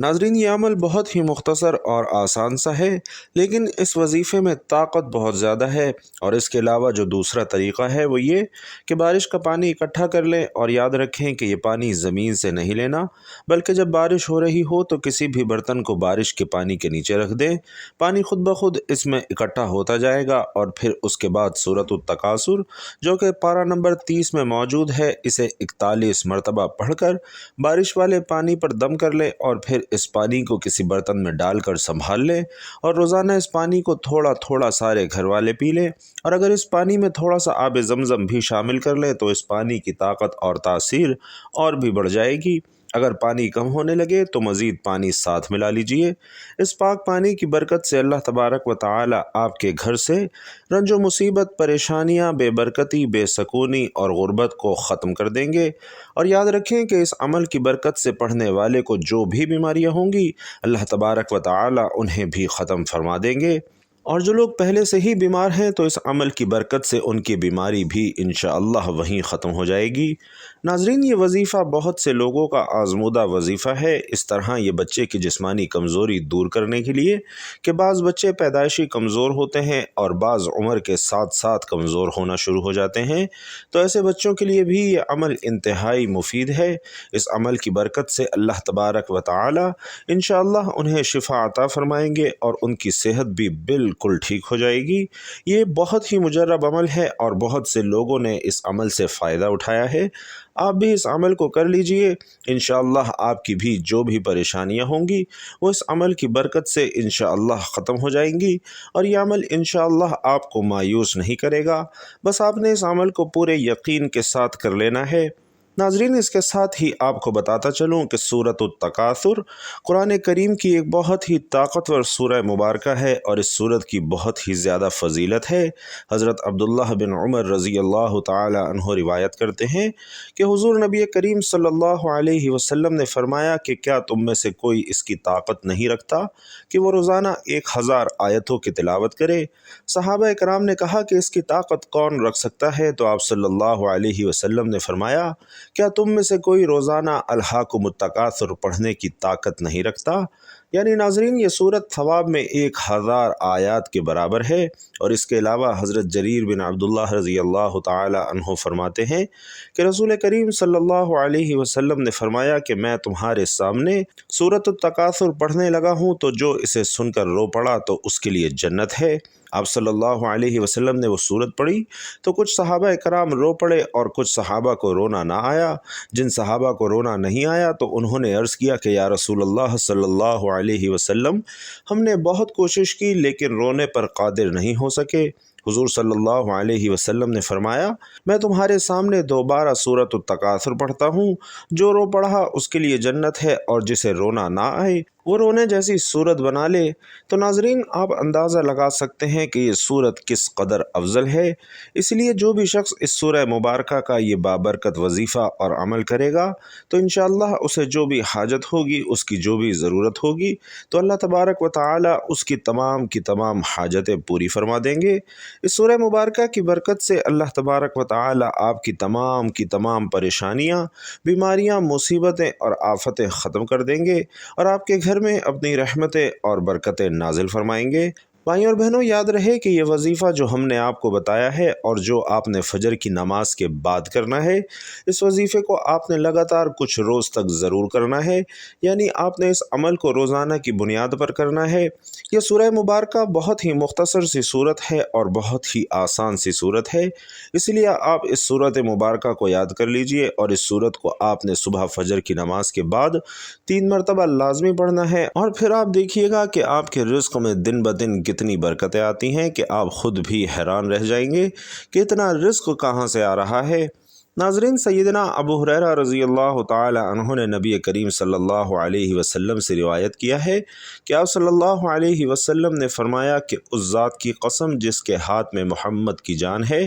ناظرین، یہ عمل بہت ہی مختصر اور آسان سا ہے، لیکن اس وظیفے میں طاقت بہت زیادہ ہے۔ اور اس کے علاوہ جو دوسرا طریقہ ہے وہ یہ کہ بارش کا پانی اکٹھا کر لیں، اور یاد رکھیں کہ یہ پانی زمین سے نہیں لینا، بلکہ جب بارش ہو رہی ہو تو کسی بھی برتن کو بارش کے پانی کے نیچے رکھ دیں۔ پانی خود بخود اس میں اکٹھا ہوتا جائے گا، اور پھر اس کے بعد سورۃ التکاثر جو کہ پارہ نمبر 30 میں موجود ہے، اسے 41 مرتبہ پڑھ کر بارش والے پانی پر دم کر لیں، اور پھر اس پانی کو کسی برتن میں ڈال کر سنبھال لیں، اور روزانہ اس پانی کو تھوڑا تھوڑا سارے گھر والے پی لیں۔ اور اگر اس پانی میں تھوڑا سا آب زمزم بھی شامل کر لیں تو اس پانی کی طاقت اور تاثیر اور بھی بڑھ جائے گی۔ اگر پانی کم ہونے لگے تو مزید پانی ساتھ ملا لیجئے۔ اس پاک پانی کی برکت سے اللہ تبارک و تعالی آپ کے گھر سے رنج و مصیبت، پریشانیاں، بے برکتی، بے سکونی اور غربت کو ختم کر دیں گے۔ اور یاد رکھیں کہ اس عمل کی برکت سے پڑھنے والے کو جو بھی بیماریاں ہوں گی، اللہ تبارک و تعالی انہیں بھی ختم فرما دیں گے۔ اور جو لوگ پہلے سے ہی بیمار ہیں تو اس عمل کی برکت سے ان کی بیماری بھی انشاءاللہ وہیں ختم ہو جائے گی۔ ناظرین، یہ وظیفہ بہت سے لوگوں کا آزمودہ وظیفہ ہے۔ اس طرح یہ بچے کی جسمانی کمزوری دور کرنے کے لیے کہ بعض بچے پیدائشی کمزور ہوتے ہیں اور بعض عمر کے ساتھ ساتھ کمزور ہونا شروع ہو جاتے ہیں، تو ایسے بچوں کے لیے بھی یہ عمل انتہائی مفید ہے۔ اس عمل کی برکت سے اللہ تبارک و تعالی انشاءاللہ انہیں شفا عطا فرمائیں گے اور ان کی صحت بھی بالکل ٹھیک ہو جائے گی۔ یہ بہت ہی مجرب عمل ہے اور بہت سے لوگوں نے اس عمل سے فائدہ اٹھایا ہے۔ آپ بھی اس عمل کو کر لیجئے، انشاءاللہ آپ کی بھی جو بھی پریشانیاں ہوں گی وہ اس عمل کی برکت سے انشاءاللہ ختم ہو جائیں گی، اور یہ عمل انشاءاللہ آپ کو مایوس نہیں کرے گا۔ بس آپ نے اس عمل کو پورے یقین کے ساتھ کر لینا ہے۔ ناظرین، اس کے ساتھ ہی آپ کو بتاتا چلوں کہ سورۃ التکاثر قرآن کریم کی ایک بہت ہی طاقتور سورہ مبارکہ ہے، اور اس سورت کی بہت ہی زیادہ فضیلت ہے۔ حضرت عبداللہ بن عمر رضی اللہ تعالی عنہ روایت کرتے ہیں کہ حضور نبی کریم صلی اللہ علیہ وسلم نے فرمایا کہ کیا تم میں سے کوئی اس کی طاقت نہیں رکھتا کہ وہ روزانہ 1000 آیتوں کی تلاوت کرے؟ صحابہ اکرام نے کہا کہ اس کی طاقت کون رکھ سکتا ہے؟ تو آپ صلی اللہ علیہ وسلم نے فرمایا، کیا تم میں سے کوئی روزانہ الہاکم التکاثر پڑھنے کی طاقت نہیں رکھتا؟ یعنی ناظرین، یہ سورت ثواب میں 1000 آیات کے برابر ہے۔ اور اس کے علاوہ حضرت جریر بن عبداللہ رضی اللہ تعالی عنہ فرماتے ہیں کہ رسول کریم صلی اللہ علیہ وسلم نے فرمایا کہ میں تمہارے سامنے سورت التکاثر پڑھنے لگا ہوں تو جو اسے سن کر رو پڑا تو اس کے لیے جنت ہے۔ آپ صلی اللہ علیہ وسلم نے وہ سورت پڑھی تو کچھ صحابہ اکرام رو پڑے اور کچھ صحابہ کو رونا نہ آیا۔ جن صحابہ کو رونا نہیں آیا تو انہوں نے عرض کیا کہ یا رسول اللہ صلی اللہ علیہ وسلم، ہم نے بہت کوشش کی لیکن رونے پر قادر نہیں ہو سکے۔ حضور صلی اللہ علیہ وسلم نے فرمایا، میں تمہارے سامنے دوبارہ سورۃ التکاثر پڑھتا ہوں، جو رو پڑھا اس کے لیے جنت ہے، اور جسے رونا نہ آئے وہ رونے جیسی صورت بنا لے۔ تو ناظرین، آپ اندازہ لگا سکتے ہیں کہ یہ صورت کس قدر افضل ہے۔ اس لیے جو بھی شخص اس سورہ مبارکہ کا یہ بابرکت وظیفہ اور عمل کرے گا تو انشاءاللہ اسے جو بھی حاجت ہوگی، اس کی جو بھی ضرورت ہوگی، تو اللہ تبارک و تعالی اس کی تمام حاجتیں پوری فرما دیں گے۔ اس سورہ مبارکہ کی برکت سے اللہ تبارک و تعالی آپ کی تمام پریشانیاں، بیماریاں، مصیبتیں اور آفتیں ختم کر دیں گے، اور آپ کے گھر میں اپنی رحمتیں اور برکتیں نازل فرمائیں گے۔ بھائیوں اور بہنوں، یاد رہے کہ یہ وظیفہ جو ہم نے آپ کو بتایا ہے اور جو آپ نے فجر کی نماز کے بعد کرنا ہے، اس وظیفے کو آپ نے لگاتار کچھ روز تک ضرور کرنا ہے، یعنی آپ نے اس عمل کو روزانہ کی بنیاد پر کرنا ہے۔ یہ سورہ مبارکہ بہت ہی مختصر سی صورت ہے اور بہت ہی آسان سی صورت ہے، اس لیے آپ اس صورت مبارکہ کو یاد کر لیجئے، اور اس صورت کو آپ نے صبح فجر کی نماز کے بعد 3 مرتبہ لازمی پڑھنا ہے، اور پھر آپ دیکھیے گا کہ آپ کے رزق میں دن بدن کتنی برکتیں آتی ہیں کہ آپ خود بھی حیران رہ جائیں گے کہ اتنا رزق کہاں سے آ رہا ہے۔ ناظرین، سیدنا ابو ہریرہ رضی اللہ تعالی عنہ نے نبی کریم صلی اللہ علیہ وسلم سے روایت کیا ہے کہ آپ صلی اللہ علیہ وسلم نے فرمایا کہ اس ذات کی قسم جس کے ہاتھ میں محمد کی جان ہے،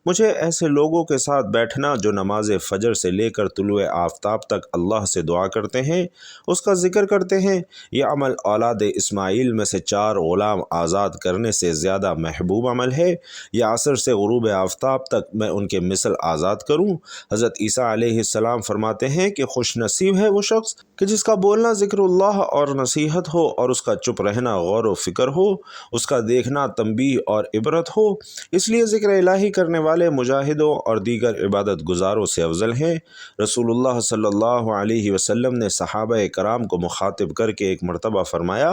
مجھے ایسے لوگوں کے ساتھ بیٹھنا جو نماز فجر سے لے کر طلوع آفتاب تک اللہ سے دعا کرتے ہیں، اس کا ذکر کرتے ہیں، یہ عمل اولاد اسماعیل میں سے 4 غلام آزاد کرنے سے زیادہ محبوب عمل ہے۔ یہ عصر سے غروب آفتاب تک میں ان کے مثل آزاد کروں کروں۔ حضرت عیسیٰ علیہ السلام فرماتے ہیں کہ خوش نصیب ہے وہ شخص کہ جس کا بولنا ذکر اللہ اور نصیحت ہو اور اس کا چپ رہنا غور و فکر ہو، اس کا دیکھنا تنبیہ اور عبرت ہو۔ اس لیے ذکر الہی کرنے والے مجاہدوں اور دیگر عبادت گزاروں سے افضل ہیں۔ رسول اللہ صلی اللہ علیہ وسلم نے صحابہ کرام کو مخاطب کر کے ایک مرتبہ فرمایا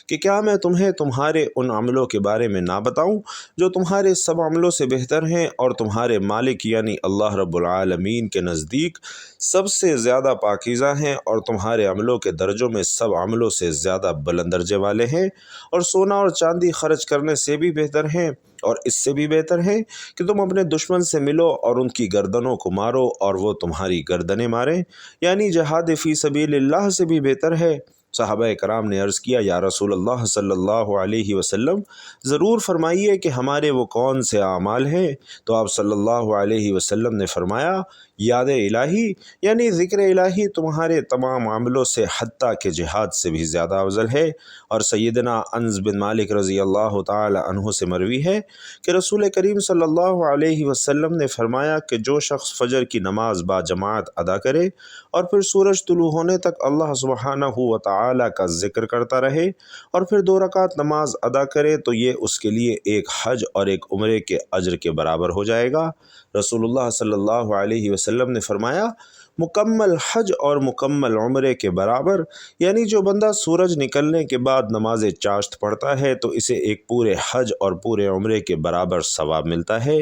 کہ کیا میں تمہیں تمہارے ان عملوں کے بارے میں نہ بتاؤں جو تمہارے سب عملوں سے بہتر ہیں اور تمہارے مالک یعنی اللہ رب العالمین کے نزدیک سب سے زیادہ پاکیزہ ہیں اور تمہارے عملوں کے درجوں میں سب عملوں سے زیادہ بلند درجے والے ہیں، اور سونا اور چاندی خرچ کرنے سے بھی بہتر ہیں، اور اس سے بھی بہتر ہے کہ تم اپنے دشمن سے ملو اور ان کی گردنوں کو مارو اور وہ تمہاری گردنیں ماریں، یعنی جہاد فی سبیل اللہ سے بھی بہتر ہے۔ صحابہ کرام نے عرض کیا یا رسول اللہ صلی اللہ علیہ وسلم، ضرور فرمائیے کہ ہمارے وہ کون سے اعمال ہیں؟ تو آپ صلی اللہ علیہ وسلم نے فرمایا یاد الہی یعنی ذکر الہی تمہارے تمام عملوں سے حتیٰ کہ جہاد سے بھی زیادہ افضل ہے۔ اور سیدنا انس بن مالک رضی اللہ تعالی عنہ سے مروی ہے کہ رسول کریم صلی اللہ علیہ وسلم نے فرمایا کہ جو شخص فجر کی نماز با جماعت ادا کرے اور پھر سورج طلوع ہونے تک اللہ سبحانہ و تعالی کا ذکر کرتا رہے اور پھر 2 رکعت نماز ادا کرے تو یہ اس کے لیے ایک حج اور ایک عمرے کے اجر کے برابر ہو جائے گا۔ رسول اللہ صلی اللہ علیہ وسلم نے فرمایا مکمل حج اور مکمل عمرے کے برابر، یعنی جو بندہ سورج نکلنے کے بعد نماز چاشت پڑھتا ہے تو اسے ایک پورے حج اور پورے عمرے کے برابر ثواب ملتا ہے۔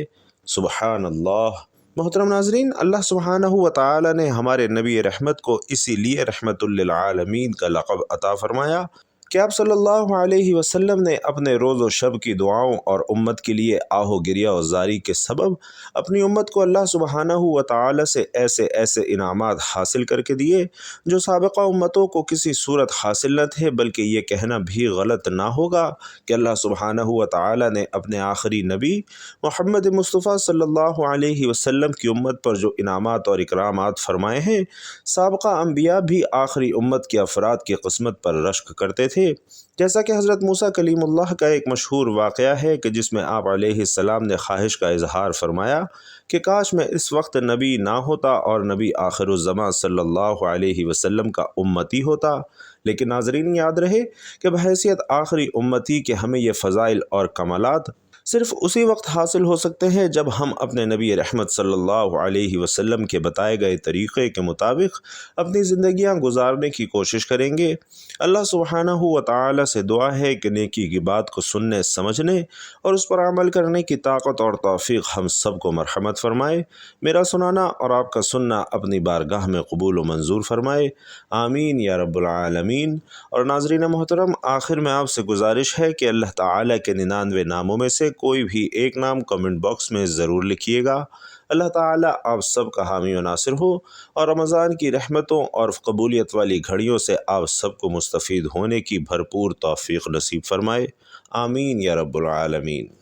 سبحان اللہ۔ محترم ناظرین، اللہ سبحانہ و تعالی نے ہمارے نبی رحمت کو اسی لیے رحمت للعالمین کا لقب عطا فرمایا کہ آپ صلی اللہ علیہ وسلم نے اپنے روز و شب کی دعاؤں اور امت کے لیے آہ و گریہ و زاری کے سبب اپنی امت کو اللہ سبحانہ و تعالی سے ایسے ایسے انعامات حاصل کر کے دیے جو سابقہ امتوں کو کسی صورت حاصل نہ تھے، بلکہ یہ کہنا بھی غلط نہ ہوگا کہ اللہ سبحانہ و تعالی نے اپنے آخری نبی محمد مصطفیٰ صلی اللہ علیہ وسلم کی امت پر جو انعامات اور اکرامات فرمائے ہیں، سابقہ انبیاء بھی آخری امت کے افراد کی قسمت پر رشک کرتے تھے۔ جیسا کہ حضرت موسیٰ کلیم اللہ کا ایک مشہور واقعہ ہے کہ جس میں آپ علیہ السلام نے خواہش کا اظہار فرمایا کہ کاش میں اس وقت نبی نہ ہوتا اور نبی آخر الزمان صلی اللہ علیہ وسلم کا امتی ہوتا۔ لیکن ناظرین یاد رہے کہ بحیثیت آخری امتی کے ہمیں یہ فضائل اور کمالات صرف اسی وقت حاصل ہو سکتے ہیں جب ہم اپنے نبی رحمت صلی اللہ علیہ وسلم کے بتائے گئے طریقے کے مطابق اپنی زندگیاں گزارنے کی کوشش کریں گے۔ اللہ سبحانہ و تعالی سے دعا ہے کہ نیکی کی بات کو سننے سمجھنے اور اس پر عمل کرنے کی طاقت اور توفیق ہم سب کو مرحمت فرمائے۔ میرا سنانا اور آپ کا سننا اپنی بارگاہ میں قبول و منظور فرمائے، آمین یا رب العالمین۔ اور ناظرین محترم، آخر میں آپ سے گزارش ہے کہ اللہ تعالی کے 99 ناموں میں سے کوئی بھی ایک نام کمنٹ باکس میں ضرور لکھیے گا۔ اللہ تعالیٰ آپ سب کا حامی و ناصر ہو اور رمضان کی رحمتوں اور قبولیت والی گھڑیوں سے آپ سب کو مستفید ہونے کی بھرپور توفیق نصیب فرمائے، آمین یا رب العالمین۔